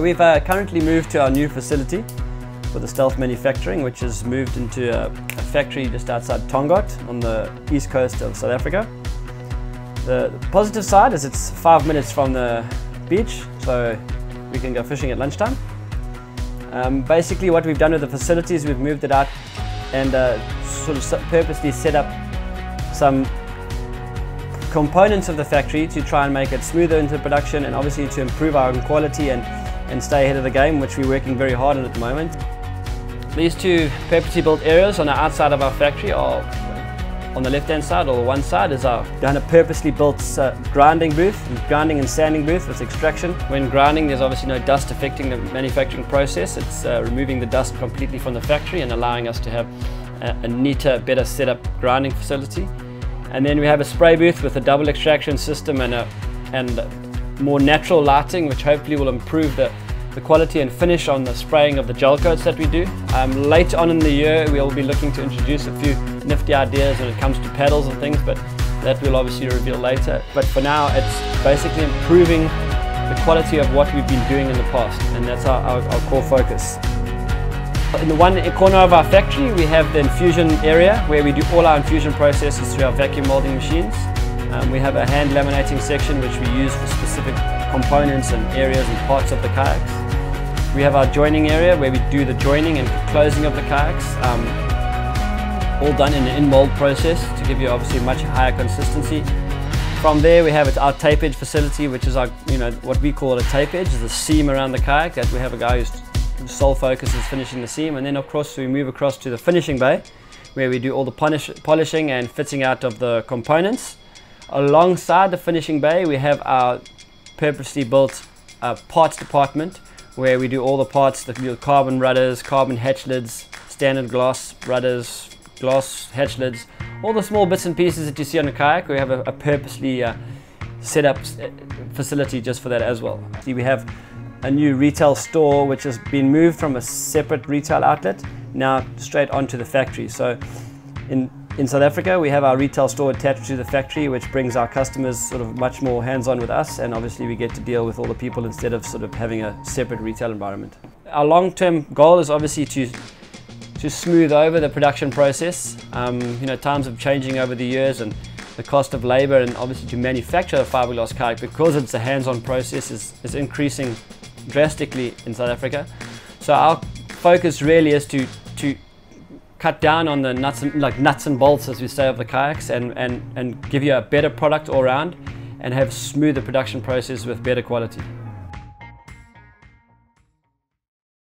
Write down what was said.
So we've currently moved to our new facility for the stealth manufacturing, which has moved into a factory just outside Tongaat on the east coast of South Africa. The positive side is it's 5 minutes from the beach, so we can go fishing at lunchtime. Basically what we've done with the facilities, we've moved it out and sort of purposely set up some components of the factory to try and make it smoother into production, and obviously to improve our own quality and stay ahead of the game, which we're working very hard on at the moment. These two purposely built areas on the outside of our factory are on the left hand side, or one side is our done a purposely built grinding booth, grinding and sanding booth with extraction. When grinding, there's obviously no dust affecting the manufacturing process. It's removing the dust completely from the factory and allowing us to have a neater, better set up grinding facility. And then we have a spray booth with a double extraction system and more natural lighting, which hopefully will improve the quality and finish on the spraying of the gel coats that we do. Later on in the year, we'll be looking to introduce a few nifty ideas when it comes to paddles and things, but that we'll obviously reveal later. But for now, it's basically improving the quality of what we've been doing in the past, and that's our core focus. In the one corner of our factory, we have the infusion area where we do all our infusion processes through our vacuum molding machines. We have a hand laminating section which we use for specific components and areas and parts of the kayaks. We have our joining area where we do the joining and closing of the kayaks, all done in an in-mold process to give you obviously much higher consistency. From there we have our tape edge facility, which is our, what we call a tape edge, is the seam around the kayak that we have a guy whose sole focus is finishing the seam. And then of course we move across to the finishing bay where we do all the polishing and fitting out of the components. Alongside the finishing bay we have our purposely built parts department where we do all the parts, the carbon rudders, carbon hatch lids, standard glass rudders, glass hatch lids, all the small bits and pieces that you see on a kayak. We have a purposely set up facility just for that as well. We have a new retail store which has been moved from a separate retail outlet now straight onto the factory. So in South Africa we have our retail store attached to the factory, which brings our customers sort of much more hands-on with us, and obviously we get to deal with all the people instead of sort of having a separate retail environment. Our long-term goal is obviously to smooth over the production process. Times are changing over the years, and the cost of labor and obviously to manufacture a fiberglass kayak, because it's a hands-on process, is increasing drastically in South Africa. So our focus really is to cut down on the nuts and bolts, as we say, of the kayaks, and give you a better product all around and have smoother production process with better quality.